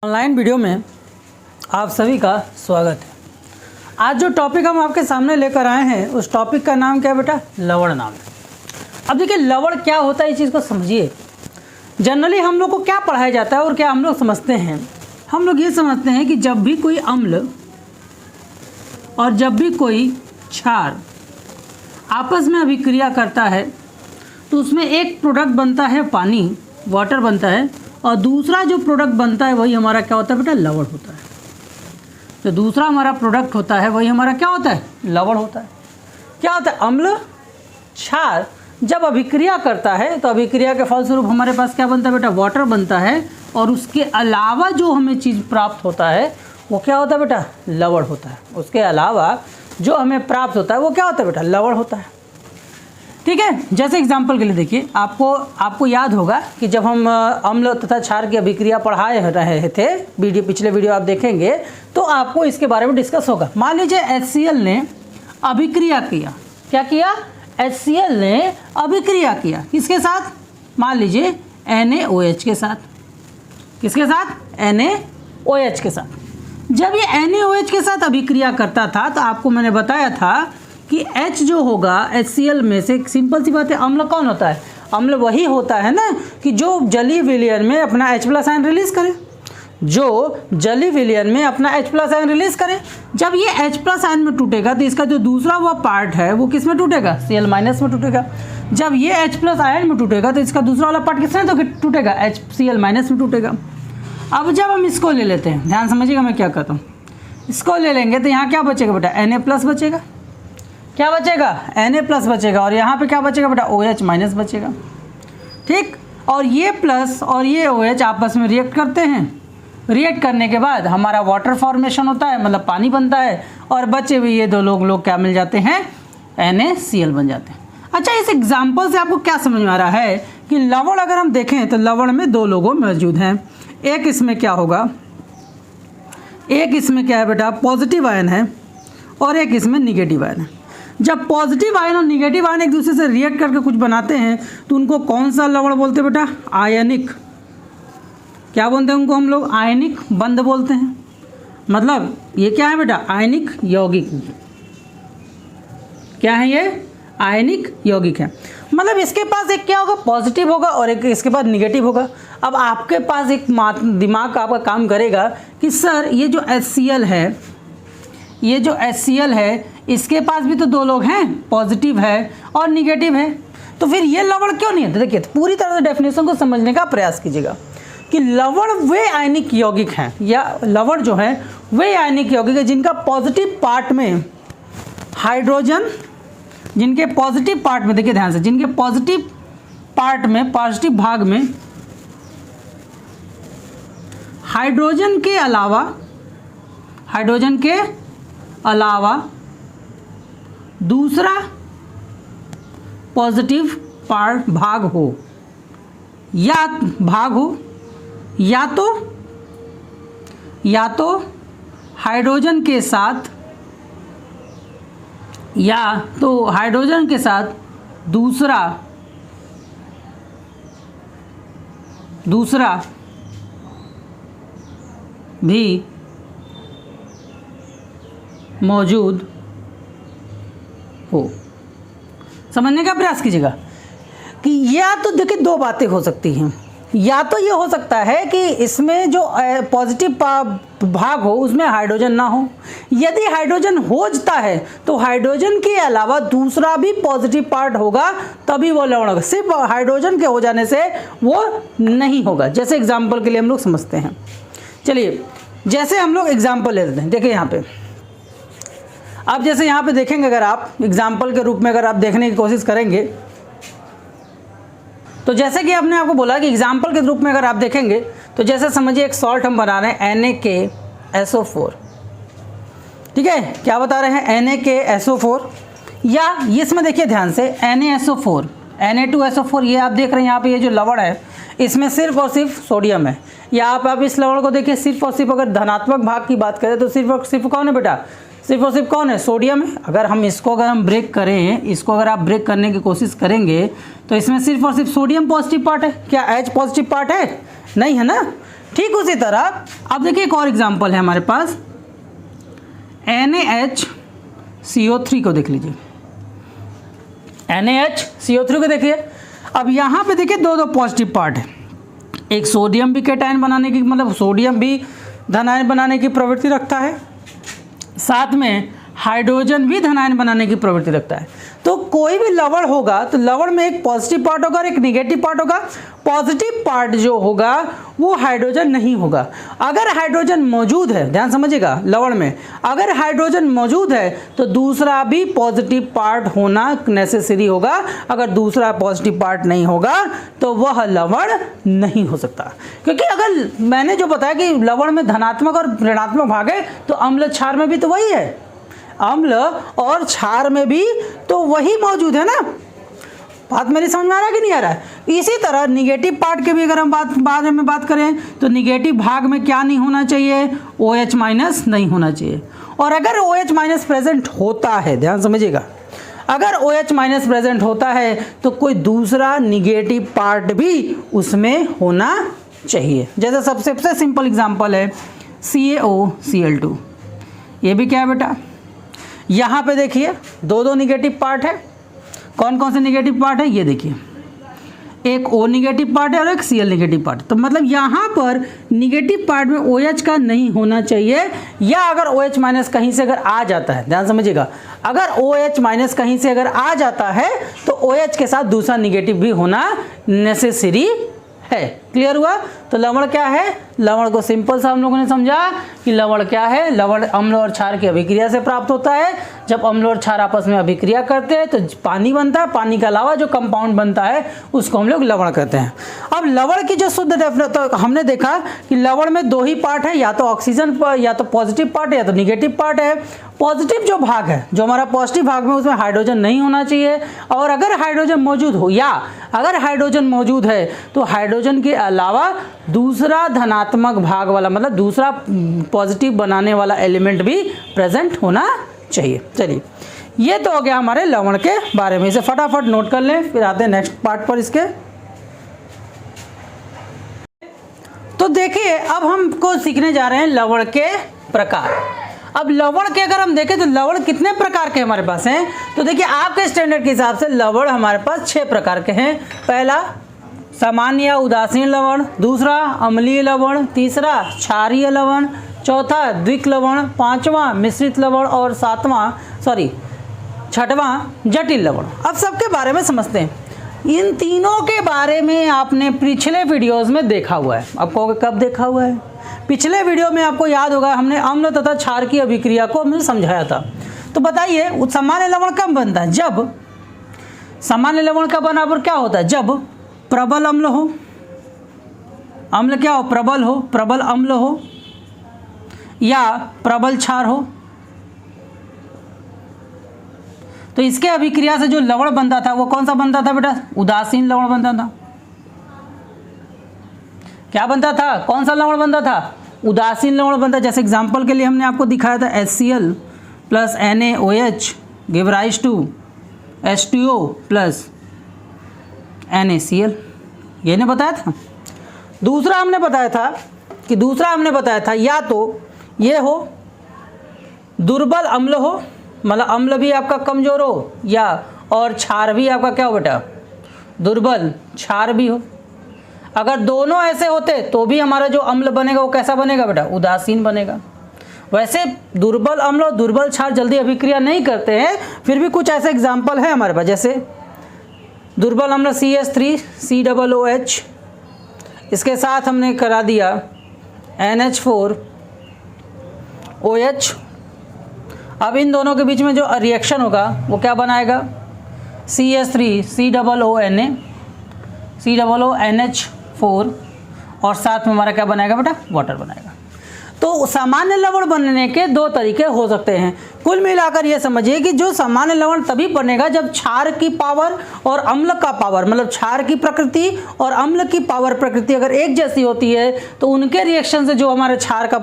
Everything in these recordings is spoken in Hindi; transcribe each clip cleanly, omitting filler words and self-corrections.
ऑनलाइन वीडियो में आप सभी का स्वागत है। आज जो टॉपिक हम आपके सामने लेकर आए हैं उस टॉपिक का नाम क्या है बेटा? लवण नाम है। अब देखिए लवण क्या होता है, इस चीज़ को समझिए। जनरली हम लोग को क्या पढ़ाया जाता है और क्या हम लोग समझते हैं? हम लोग ये समझते हैं कि जब भी कोई अम्ल और जब भी कोई क्षार आपस में अभिक्रिया करता है तो उसमें एक प्रोडक्ट बनता है पानी, वाटर बनता है, और दूसरा जो प्रोडक्ट बनता है वही हमारा क्या होता है बेटा? लवण होता है। तो दूसरा हमारा प्रोडक्ट होता है वही हमारा क्या होता है? लवण होता है। क्या होता है? अम्ल क्षार जब अभिक्रिया करता है तो अभिक्रिया के फलस्वरूप हमारे पास क्या बनता है बेटा? वाटर बनता है, और उसके अलावा जो हमें चीज़ प्राप्त होता है वो क्या होता है बेटा? लवण होता है। उसके अलावा जो हमें प्राप्त होता है वो क्या होता है बेटा? लवण होता है। ठीक है, जैसे एग्जाम्पल के लिए देखिए, आपको याद होगा कि जब हम अम्ल तथा क्षार की अभिक्रिया पढ़ाए रहे थे, पिछले वीडियो आप देखेंगे तो आपको इसके बारे में डिस्कस होगा। मान लीजिए HCl ने अभिक्रिया किया। क्या किया? HCl ने अभिक्रिया किया किसके साथ? मान लीजिए NaOH के साथ। किसके साथ? NaOH के साथ। जब ये NaOH के साथ अभिक्रिया करता था तो आपको मैंने बताया था कि H जो होगा HCl में से, सिंपल सी बात है, अम्ल कौन होता है? अम्ल वही होता है ना कि जो जलीय विलयन में अपना H+ आयन रिलीज करे, जो जलीय विलयन में अपना H+ आयन रिलीज करे। जब ये H+ आयन में टूटेगा तो इसका जो दूसरा वो पार्ट है वो किस में टूटेगा? Cl- में टूटेगा। जब ये H+ आयन में टूटेगा तो इसका दूसरा वाला पार्ट किस में टूटेगा? Cl- में टूटेगा। अब जब हम इसको ले लेते हैं, ध्यान समझिएगा मैं क्या कहता हूँ। इसको ले लेंगे तो यहाँ क्या बचेगा बेटा? Na+ बचेगा। क्या बचेगा? Na+ बचेगा, और यहाँ पे क्या बचेगा बेटा? OH- बचेगा। ठीक, और ये प्लस और ये OH आपस में रिएक्ट करते हैं। रिएक्ट करने के बाद हमारा वाटर फॉर्मेशन होता है, मतलब पानी बनता है, और बचे हुए ये दो लोग क्या मिल जाते हैं? NaCl बन जाते हैं। अच्छा, इस एग्जाम्पल से आपको क्या समझ में आ रहा है कि लवण अगर हम देखें तो लवण में दो लोग मौजूद हैं। एक इसमें क्या होगा? एक इसमें क्या है बेटा? पॉजिटिव आयन है, और एक इसमें निगेटिव आयन है। जब पॉजिटिव आयन और निगेटिव आयन एक दूसरे से रिएक्ट करके कुछ बनाते हैं तो उनको कौन सा लवण बोलते हैं बेटा? आयनिक। क्या बोलते हैं उनको हम लोग? आयनिक बंध बोलते हैं। मतलब ये क्या है बेटा? आयनिक यौगिक। क्या है ये? आयनिक यौगिक है। मतलब इसके पास एक क्या होगा? पॉजिटिव होगा, और एक इसके पास निगेटिव होगा। अब आपके पास एक दिमाग आपका काम करेगा कि सर ये जो HCl है, ये जो HCl है, इसके पास भी तो दो लोग हैं, पॉजिटिव है और निगेटिव है, तो फिर ये लवण क्यों नहीं है? तो देखिए पूरी तरह से डेफिनेशन को समझने का प्रयास कीजिएगा कि लवण वे आयनिक यौगिक हैं, या लवण जो है वे आयनिक यौगिक है जिनका पॉजिटिव पार्ट में हाइड्रोजन, जिनके पॉजिटिव पार्ट में, देखिए ध्यान से, जिनके पॉजिटिव पार्ट में, पॉजिटिव भाग में हाइड्रोजन के अलावा दूसरा पॉजिटिव भाग हो, या तो हाइड्रोजन के साथ, या तो हाइड्रोजन के साथ दूसरा भी मौजूद हो। समझने का प्रयास कीजिएगा कि या तो देखिए दो बातें हो सकती हैं। या तो ये हो सकता है कि इसमें जो पॉजिटिव भाग हो उसमें हाइड्रोजन ना हो। यदि हाइड्रोजन होता है तो हाइड्रोजन के अलावा दूसरा भी पॉजिटिव पार्ट होगा, तभी वो लवण होगा। सिर्फ हाइड्रोजन के हो जाने से वो नहीं होगा। जैसे एग्जाम्पल के लिए हम लोग समझते हैं, चलिए जैसे हम लोग एग्जाम्पल ले लेते हैं। देखिए यहाँ पे आप जैसे यहाँ पे देखेंगे, अगर आप एग्जाम्पल के रूप में अगर आप देखने की कोशिश करेंगे तो जैसे कि आपने आपको बोला कि एग्जाम्पल के रूप में अगर आप देखेंगे तो जैसे समझिए एक सॉल्ट हम बना रहे हैं NaKSO4। ठीक है, क्या बता रहे हैं? NaKSO4, या इसमें देखिए ध्यान से NaSO4, Na2SO4, ये आप देख रहे हैं यहाँ पे ये जो लवण है इसमें सिर्फ और सिर्फ सोडियम है। या आप इस लवण को देखिए, सिर्फ और सिर्फ अगर धनात्मक भाग की बात करें तो सिर्फ और सिर्फ कौन है बेटा? सिर्फ और सिर्फ कौन है? सोडियम है। अगर हम इसको ब्रेक करें, इसको अगर आप ब्रेक करने की कोशिश करेंगे तो इसमें सिर्फ और सिर्फ सोडियम पॉजिटिव पार्ट है। क्या H पॉजिटिव पार्ट है? नहीं है ना। ठीक उसी तरह अब देखिए एक और एग्जांपल है हमारे पास, NaHCO3 को देख लीजिए, NaHCO3 को देखिए। अब यहाँ पे देखिए दो पॉजिटिव पार्ट है, एक सोडियम भी कैटायन बनाने की, मतलब सोडियम भी धनायन बनाने की प्रवृत्ति रखता है, साथ में हाइड्रोजन भी धनायन बनाने की प्रवृत्ति रखता है। तो कोई भी लवण होगा तो लवण में एक पॉजिटिव पार्ट होगा और एक नेगेटिव पार्ट होगा। पॉजिटिव पार्ट जो होगा वो हाइड्रोजन नहीं होगा। अगर हाइड्रोजन मौजूद है, ध्यान समझिएगा, लवण में अगर हाइड्रोजन मौजूद है तो दूसरा भी पॉजिटिव पार्ट होना नेसेसरी होगा। अगर दूसरा पॉजिटिव पार्ट नहीं होगा तो वह लवण नहीं हो सकता। क्योंकि अगर मैंने जो बताया कि लवण में धनात्मक और ऋणात्मक भाग है, तो अम्ल क्षार में भी तो वही है, अम्ल और क्षार में भी तो वही मौजूद है ना। बात मेरी समझ में आ रहा है कि नहीं आ रहा है? इसी तरह निगेटिव पार्ट के भी अगर हम बारे में बात करें तो निगेटिव भाग में क्या नहीं होना चाहिए? OH माइनस नहीं होना चाहिए। और अगर OH माइनस प्रेजेंट होता है, ध्यान समझिएगा, अगर OH माइनस प्रेजेंट होता है तो कोई दूसरा निगेटिव पार्ट भी उसमें होना चाहिए। जैसे सबसे सिंपल एग्जांपल है CaOCl2। ये भी क्या है बेटा? यहाँ पे देखिए दो निगेटिव पार्ट है। कौन कौन से निगेटिव पार्ट है ये देखिए, एक O निगेटिव पार्ट है और एक Cl निगेटिव पार्ट। तो मतलब यहाँ पर निगेटिव पार्ट में OH का नहीं होना चाहिए, या अगर OH माइनस कहीं से अगर आ जाता है, ध्यान समझिएगा, अगर OH माइनस कहीं से अगर आ जाता है तो OH के साथ दूसरा निगेटिव भी होना नेसेसरी है। क्लियर हुआ? तो लवण क्या है? लवण को सिंपल सा हम लोगों ने समझा कि लवण क्या है? लवण अम्ल और क्षार की अभिक्रिया से प्राप्त होता है। जब अम्ल और क्षार आपस में अभिक्रिया करते हैं तो पानी बनता है, पानी के अलावा जो कंपाउंड बनता है उसको हम लोग लवण कहते हैं। अब लवण की जो शुद्ध डेफिनेशन, तो हमने देखा कि लवण में दो ही पार्ट है, या तो ऑक्सीजन या तो पॉजिटिव पार्ट है या तो निगेटिव पार्ट है। पॉजिटिव जो भाग है, जो हमारा पॉजिटिव भाग में, उसमें हाइड्रोजन नहीं होना चाहिए, और अगर हाइड्रोजन मौजूद हो या अगर हाइड्रोजन मौजूद है तो हाइड्रोजन के अलावा दूसरा धनात्मक भाग वाला, मतलब दूसरा पॉजिटिव बनाने वाला एलिमेंट भी प्रेजेंट होना चाहिए। चलिए, ये तो हो गया हमारे लवण के बारे में। इसे फटाफट नोट कर लें, फिर आते हैं नेक्स्ट पार्ट पर इसके। तो देखिए अब हमको सीखने जा रहे हैं लवण के प्रकार। अब लवण के अगर हम देखें तो लवण कितने प्रकार के हमारे पास हैं? तो देखिए आपके स्टैंडर्ड के हिसाब से लवण हमारे पास 6 प्रकार के हैं। पहला सामान्य या उदासीन लवण, दूसरा अम्लीय लवण, तीसरा क्षारीय लवण, चौथा द्विक लवण, पांचवा मिश्रित लवण और छठवां जटिल लवण। अब सबके बारे में समझते हैं। इन तीनों के बारे में आपने पिछले वीडियोस में देखा हुआ है। आपको कब देखा हुआ है? पिछले वीडियो में आपको याद होगा, हमने अम्ल तथा क्षार की अभिक्रिया को हमने समझाया था। तो बताइए सामान्य लवण कब बनता है? जब सामान्य लवण का बराबर क्या होता है? जब प्रबल अम्ल हो, अम्ल क्या हो? प्रबल हो, प्रबल अम्ल हो, या प्रबल क्षार हो। तो इसके अभिक्रिया से जो लवण बनता था वो कौन सा बनता था बेटा? उदासीन लवण बनता था। क्या बनता था? कौन सा लवण बनता था? उदासीन लवण बनता। जैसे एग्जांपल के लिए हमने आपको दिखाया था HCl plus NaOH give rise to H2O plus NaCl, ये ने बताया था। दूसरा हमने बताया था या तो ये हो दुर्बल अम्ल हो, मतलब अम्ल भी आपका कमजोर हो, या और क्षार भी आपका क्या हो बेटा? दुर्बल क्षार भी हो। अगर दोनों ऐसे होते तो भी हमारा जो अम्ल बनेगा वो कैसा बनेगा बेटा? उदासीन बनेगा। वैसे दुर्बल अम्ल और दुर्बल क्षार जल्दी अभिक्रिया नहीं करते हैं, फिर भी कुछ ऐसे एग्जाम्पल है हमारे पास। जैसे दुर्बल अम्ल CH3COOH, इसके साथ हमने करा दिया NH4OH। अब इन दोनों के बीच में जो रिएक्शन होगा वो क्या बनाएगा? CH3COONH4, और साथ में हमारा क्या बनाएगा बेटा? वाटर बनाएगा। तो सामान्य लवण बनने के दो तरीके हो सकते हैं। कुल मिलाकर ये समझिए कि जो सामान्य लवण तभी बनेगा जब क्षार की पावर और अम्ल का पावर, मतलब क्षार की प्रकृति और अम्ल की पावर प्रकृति अगर एक जैसी होती है तो उनके रिएक्शन से जो हमारे क्षार का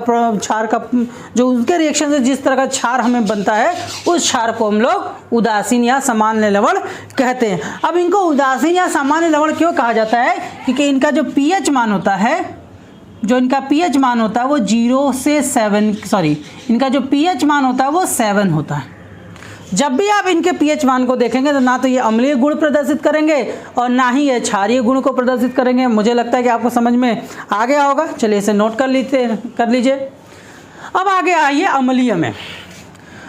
जो उनके रिएक्शन से जिस तरह का क्षार हमें बनता है उस क्षार को हम लोग उदासीन या सामान्य लवण कहते हैं। अब इनको उदासीन या सामान्य लवण क्यों कहा जाता है? क्योंकि इनका जो pH मान होता है जो इनका पीएच मान होता है वो 0 से 7, सॉरी इनका जो पीएच मान होता है वो 7 होता है। जब भी आप इनके पीएच मान को देखेंगे तो ना तो ये अम्लीय गुण प्रदर्शित करेंगे और ना ही ये क्षारीय गुण को प्रदर्शित करेंगे। मुझे लगता है कि आपको समझ में आ गया होगा। चलिए इसे नोट कर लीजिए। अब आगे आइए अम्लीय में।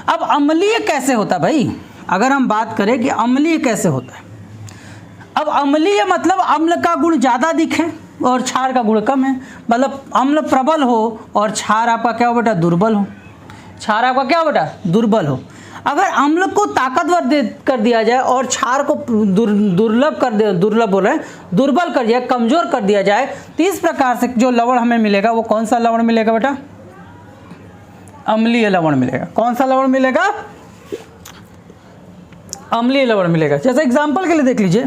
अब अम्लीय कैसे होता है भाई, अगर हम बात करें कि अम्लीय कैसे होता है। अब अम्लीय मतलब अम्ल का गुण ज़्यादा दिखे और क्षार का गुण कम है, मतलब अम्ल प्रबल हो और क्षार आपका क्या हो बेटा, दुर्बल हो। क्षार आपका क्या हो बेटा, दुर्बल हो। अगर अम्ल को ताकतवर कर दिया जाए और क्षार को दुर्बल कर दिया, कमजोर कर दिया जाए, तो इस प्रकार से जो लवण हमें मिलेगा वो कौन सा लवण मिलेगा बेटा, अम्लीय लवण मिलेगा। कौन सा लवण मिलेगा, अम्लीय लवण मिलेगा। जैसे एग्जांपल के लिए देख लीजिए,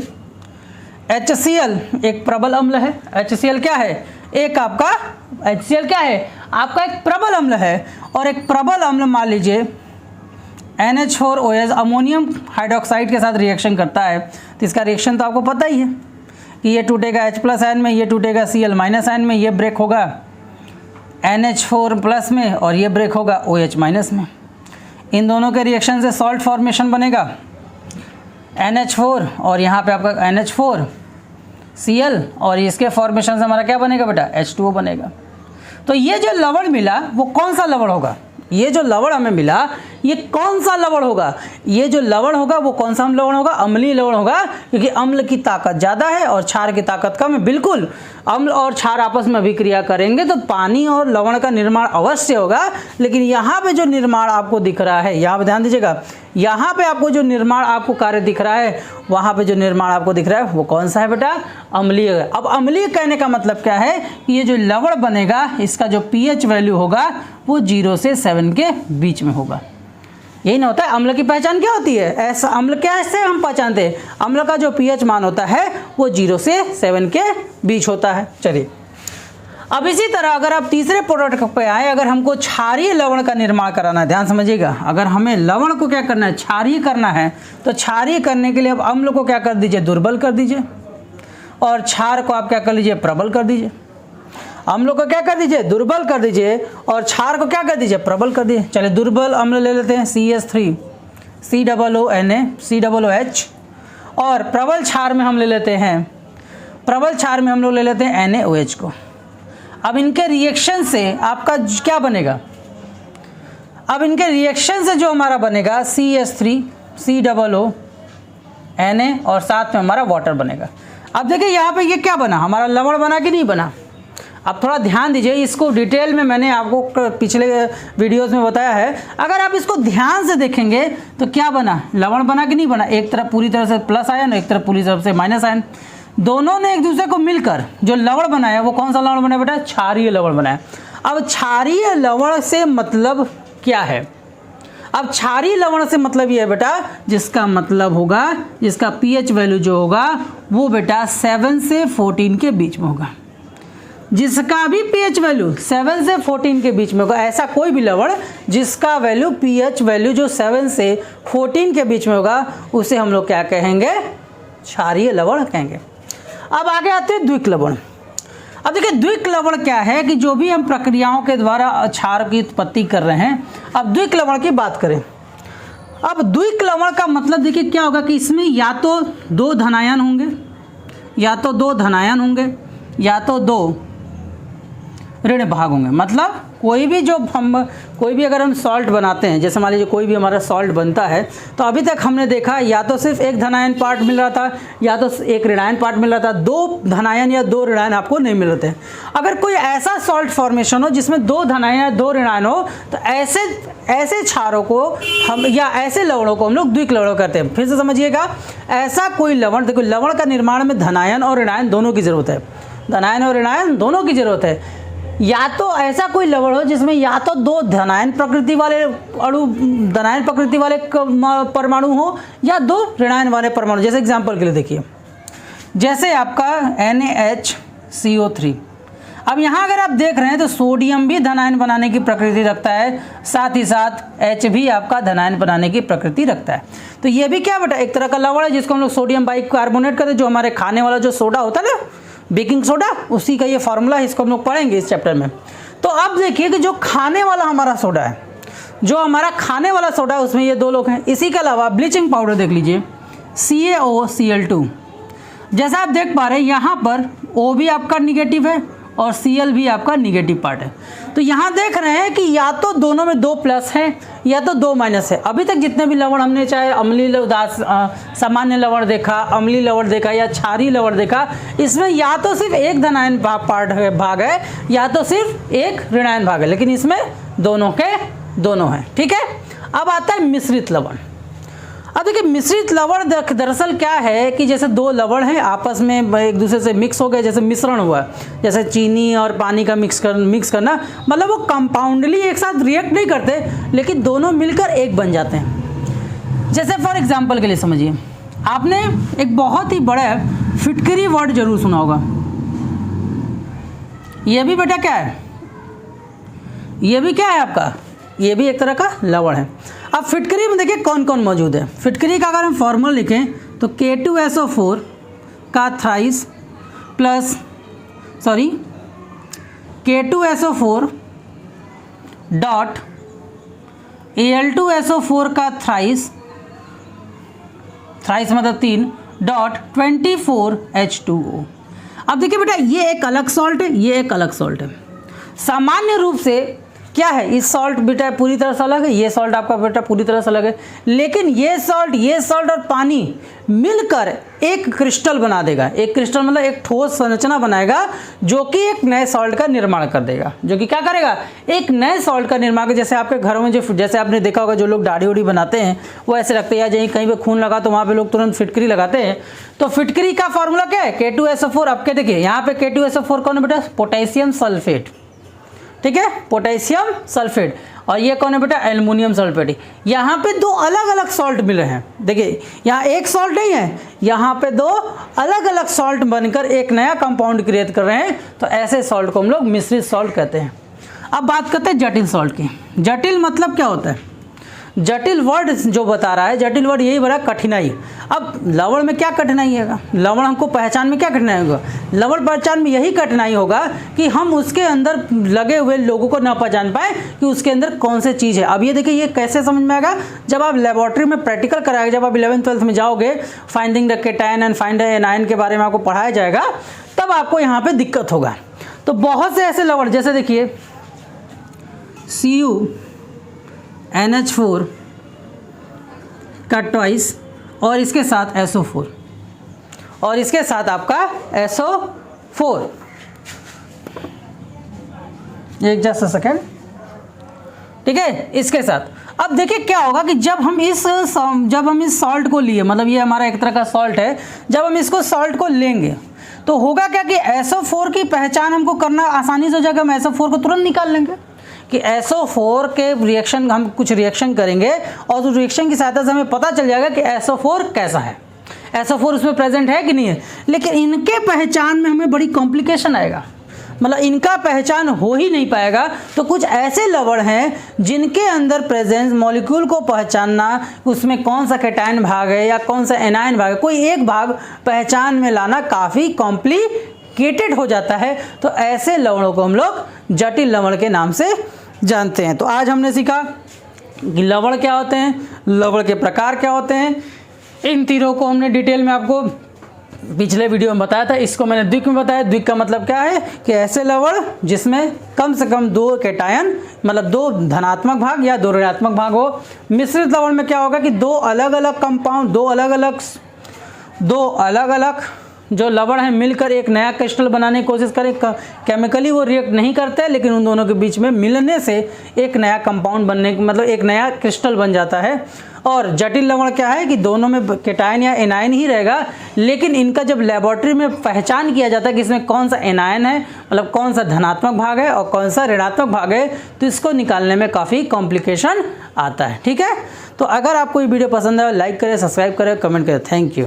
HCl एक प्रबल अम्ल है। HCl क्या है, एक आपका HCl क्या है, आपका एक प्रबल अम्ल है। और एक प्रबल अम्ल मान लीजिए NH4OH अमोनियम हाइड्रोक्साइड के साथ रिएक्शन करता है, तो इसका रिएक्शन तो आपको पता ही है कि ये टूटेगा H+ में, ये टूटेगा Cl- में, ये ब्रेक होगा NH4+ में और ये ब्रेक होगा OH- में। इन दोनों के रिएक्शन से सॉल्ट फॉर्मेशन बनेगा NH4 और यहाँ पे आपका NH4Cl और इसके फॉर्मेशन से हमारा क्या बनेगा बेटा, H2O बनेगा। तो ये जो लवण मिला वो कौन सा लवण होगा, ये जो लवण हमें मिला ये कौन सा लवण होगा, ये जो लवण होगा वो कौन सा लवण होगा, अम्लीय लवण होगा। क्योंकि अम्ल की ताकत ज़्यादा है और क्षार की ताकत कम है। बिल्कुल अम्ल और क्षार आपस में अभिक्रिया करेंगे तो पानी और लवण का निर्माण अवश्य होगा। लेकिन यहाँ पे जो निर्माण आपको दिख रहा है, यहाँ पे ध्यान दीजिएगा, यहाँ पे आपको जो निर्माण आपको कार्य दिख रहा है, वहाँ पे जो निर्माण आपको दिख रहा है वो कौन सा है बेटा, अम्लीय है। अब अम्लीय कहने का मतलब क्या है कि ये जो लवण बनेगा इसका जो पीएच वैल्यू होगा वो 0 से 7 के बीच में होगा। यही ना होता है। अम्ल की पहचान क्या होती है, ऐसा अम्ल क्या ऐसे हम पहचानते हैं, अम्ल का जो पीएच मान होता है वो 0 से 7 के बीच होता है। चलिए अब इसी तरह अगर आप तीसरे प्रोडक्ट पे आए, अगर हमको क्षारीय लवण का निर्माण कराना है, ध्यान समझिएगा, अगर हमें लवण को क्या करना है, क्षारीय करना है, तो क्षारीय करने के लिए अब अम्ल को क्या कर दीजिए, दुर्बल कर दीजिए और क्षार को आप क्या कर लीजिए, प्रबल कर दीजिए। अम्ल को क्या कर दीजिए, दुर्बल कर दीजिए और क्षार को क्या कर दीजिए, प्रबल कर दीजिए। चलिए दुर्बल अम्ल ले लेते हैं CH3 COONA COOH और प्रबल क्षार में हम ले लेते हैं, प्रबल क्षार में हम लोग ले लेते हैं NaOH को। अब इनके रिएक्शन से आपका क्या बनेगा, अब इनके रिएक्शन से जो हमारा बनेगा CH3 COONA और साथ में हमारा वाटर बनेगा। अब देखिए यहाँ पे ये क्या बना, हमारा लवण बना कि नहीं बना। अब थोड़ा ध्यान दीजिए, इसको डिटेल में मैंने आपको पिछले वीडियोस में बताया है। अगर आप इसको ध्यान से देखेंगे तो क्या बना, लवण बना कि नहीं बना। एक तरफ पूरी तरह से प्लस आयन, एक तरफ पूरी तरफ से माइनस आयन, दोनों ने एक दूसरे को मिलकर जो लवण बनाया वो कौन सा लवण बनाया बेटा, क्षारीय लवण बनाया। अब क्षारीय लवण से मतलब क्या है, अब क्षारीय लवण से मतलब ये है बेटा, जिसका मतलब होगा, जिसका पीएच वैल्यू जो होगा वो बेटा 7 से 14 के बीच में होगा। जिसका भी पीएच वैल्यू 7 से 14 के बीच में होगा, ऐसा कोई भी लवण जिसका वैल्यू पीएच वैल्यू जो 7 से 14 के बीच में होगा उसे हम लोग क्या कहेंगे, क्षारीय लवण कहेंगे। अब आगे आते हैं द्विक लवण। अब देखिए द्विक लवण क्या है कि जो भी हम प्रक्रियाओं के द्वारा क्षार की उत्पत्ति कर रहे हैं। अब द्विक लवण की बात करें, अब द्विक लवण का मतलब देखिए क्या होगा कि इसमें या तो 2 धनायन होंगे, या तो 2 धनायन होंगे, या तो 2 ऋण भाग होंगे। मतलब कोई भी अगर हम सॉल्ट बनाते हैं, जैसे मान लीजिए कोई भी हमारा सॉल्ट बनता है, तो अभी तक हमने देखा या तो सिर्फ एक धनायन पार्ट मिल रहा था या तो एक ऋणायन पार्ट मिल रहा था, 2 धनायन या 2 ऋणायन आपको नहीं मिल रहे थे। अगर कोई ऐसा सॉल्ट फॉर्मेशन हो जिसमें 2 धनायन या 2 ऋणायन हो, तो ऐसे क्षारों को हम या ऐसे लवणों को हम लोग द्विक लवण करते हैं। फिर से समझिएगा, ऐसा कोई लवण, देखो लवण का निर्माण में धनायन और ऋणायन दोनों की जरूरत है, धनायन और ऋणायन दोनों की जरूरत है। या तो ऐसा कोई लवण हो जिसमें या तो 2 धनायन प्रकृति वाले अणु, धनायन प्रकृति वाले परमाणु हो या 2 ऋणायन वाले परमाणु। जैसे एग्जांपल के लिए देखिए, जैसे आपका NaHCO3। अब यहाँ अगर आप देख रहे हैं तो सोडियम भी धनायन बनाने की प्रकृति रखता है, साथ ही साथ H भी आपका धनायन बनाने की प्रकृति रखता है। तो ये भी क्या बेटा, एक तरह का लवण है जिसको हम लोग सोडियम बाइकार्बोनेट कहते हैं। जो हमारे खाने वाला जो सोडा होता है ना, बेकिंग सोडा, उसी का ये फार्मूला है, इसको हम लोग पढ़ेंगे इस चैप्टर में। तो अब देखिए कि जो खाने वाला हमारा सोडा है, जो हमारा खाने वाला सोडा है उसमें ये 2 लोग हैं। इसी के अलावा ब्लीचिंग पाउडर देख लीजिए, CaOCl2। जैसा आप देख पा रहे हैं यहाँ पर O भी आपका निगेटिव है और Cl भी आपका निगेटिव पार्ट है। तो यहाँ देख रहे हैं कि या तो दोनों में 2 प्लस है या तो 2 माइनस है। अभी तक जितने भी लवण हमने, चाहे अम्लीय सामान्य लवण देखा, अम्लीय लवण देखा या क्षारीय लवण देखा, इसमें या तो सिर्फ एक धनायन भाग है या तो सिर्फ एक ऋणायन भाग है, लेकिन इसमें दोनों के दोनों हैं। ठीक है, अब आता है मिश्रित लवण। अब देखिए मिश्रित लवण दरअसल क्या है कि जैसे 2 लवण हैं आपस में एक दूसरे से मिक्स हो गए, जैसे मिश्रण हुआ, जैसे चीनी और पानी का मिक्स करना, मतलब वो कंपाउंडली एक साथ रिएक्ट नहीं करते, लेकिन दोनों मिलकर एक बन जाते हैं। जैसे फॉर एग्जांपल के लिए समझिए, आपने एक बहुत ही बड़ा फिटकरी वर्ड जरूर सुना होगा। ये भी बेटा क्या है, ये भी क्या है आपका, ये भी एक तरह का लवण है। अब फिटकरी में देखिए कौन कौन मौजूद है। फिटकरी का अगर हम फॉर्मूला लिखें तो K2SO4 का thrice plus K2SO4 dot Al2SO4 का थ्राइस मतलब 3 डॉट 24H2O। अब देखिए बेटा ये एक अलग सॉल्ट है, ये एक अलग सॉल्ट है। सामान्य रूप से क्या है, इस सॉल्ट बेटा पूरी तरह से अलग है, ये सॉल्ट आपका बेटा पूरी तरह से अलग है, लेकिन ये सॉल्ट और पानी मिलकर एक क्रिस्टल बना देगा। एक क्रिस्टल मतलब एक ठोस संरचना बनाएगा जो कि एक नए सॉल्ट का निर्माण कर देगा, जो कि क्या करेगा, एक नए सॉल्ट का निर्माण। जैसे आपके घरों में जैसे आपने देखा होगा जो लोग दाढ़ी उड़ी बनाते हैं वो ऐसे रखते हैं, या कहीं पे खून लगा तो वहाँ पे लोग तुरंत फिटकरी लगाते हैं। तो फिटकरी का फॉर्मूला क्या है, K2SO4। अब क्या देखिए यहाँ पे K2SO4 कौन है बेटा, पोटेशियम सल्फेट। ठीक है, पोटेशियम सल्फेट। और ये कौन है बेटा, एल्युमिनियम सल्फेट। यहाँ पे 2 अलग अलग सॉल्ट मिले हैं। देखिए यहाँ एक सॉल्ट नहीं है, यहाँ पे 2 अलग अलग सॉल्ट बनकर एक नया कंपाउंड क्रिएट कर रहे हैं। तो ऐसे सॉल्ट को हम लोग मिश्रित सॉल्ट कहते हैं। अब बात करते हैं जटिल सॉल्ट की। जटिल मतलब क्या होता है, जटिल वर्ड जो बता रहा है, जटिल वर्ड यही बड़ा कठिनाई। अब लवण में क्या कठिनाई है, लवण हमको पहचान में क्या कठिनाई होगा, लवण पहचान में यही कठिनाई होगा कि हम उसके अंदर लगे हुए लोगों को ना पहचान पाए कि उसके अंदर कौन सी चीज़ है। अब ये देखिए ये कैसे समझ में आएगा, जब आप लेबोरेटरी में प्रैक्टिकल कराएंगे, जब आप 11th-12th में जाओगे, finding the cation and find the anion के बारे में आपको पढ़ाया जाएगा, तब आपको यहाँ पर दिक्कत होगा। तो बहुत से ऐसे लवण, जैसे देखिए CuNH4 का ट्वाइस और इसके साथ SO4 और इसके साथ आपका SO4, एक जस्ट सेकेंड। ठीक है, इसके साथ अब देखिए क्या होगा कि जब हम इस सॉल्ट को लिए, मतलब ये हमारा एक तरह का सॉल्ट है, जब हम इसको सॉल्ट को लेंगे तो होगा क्या कि SO4 की पहचान हमको करना आसानी से हो जाएगा। हम SO4 को तुरंत निकाल लेंगे कि SO4 के रिएक्शन, हम कुछ रिएक्शन करेंगे और उस रिएक्शन की सहायता से हमें पता चल जाएगा कि SO4 कैसा है, SO4 उसमें प्रेजेंट है कि नहीं है। लेकिन इनके पहचान में हमें बड़ी कॉम्प्लिकेशन आएगा, मतलब इनका पहचान हो ही नहीं पाएगा। तो कुछ ऐसे लवण हैं जिनके अंदर प्रेजेंस मॉलिक्यूल को पहचानना, उसमें कौन सा कैटायन भाग है या कौन सा एनायन भाग है, कोई एक भाग पहचान में लाना काफ़ी कॉम्प्लिकेटेड हो जाता है। तो ऐसे लवणों को हम लोग जटिल लवण के नाम से जानते हैं। तो आज हमने सीखा कि लवण क्या होते हैं, लवण के प्रकार क्या होते हैं। इन तीनों को हमने डिटेल में आपको पिछले वीडियो में बताया था। इसको मैंने द्विक में बताया। द्विक का मतलब क्या है कि ऐसे लवण जिसमें कम से कम 2 कैटायन, मतलब 2 धनात्मक भाग या 2 ऋणात्मक भाग हो। मिश्रित लवण में क्या होगा कि 2 अलग अलग कंपाउंड, 2 अलग अलग जो लवण है मिलकर एक नया क्रिस्टल बनाने की कोशिश करें। केमिकली वो रिएक्ट नहीं करते, लेकिन उन दोनों के बीच में मिलने से एक नया कंपाउंड बनने, मतलब एक नया क्रिस्टल बन जाता है। और जटिल लवण क्या है कि दोनों में कैटायन या एनायन ही रहेगा, लेकिन इनका जब लेबोरेटरी में पहचान किया जाता है कि इसमें कौन सा एनायन है, मतलब कौन सा धनात्मक भाग है और कौन सा ऋणात्मक भाग है, तो इसको निकालने में काफ़ी कॉम्प्लिकेशन आता है। ठीक है, तो अगर आपको ये वीडियो पसंद है लाइक करें, सब्सक्राइब करें, कमेंट करें। Thank you.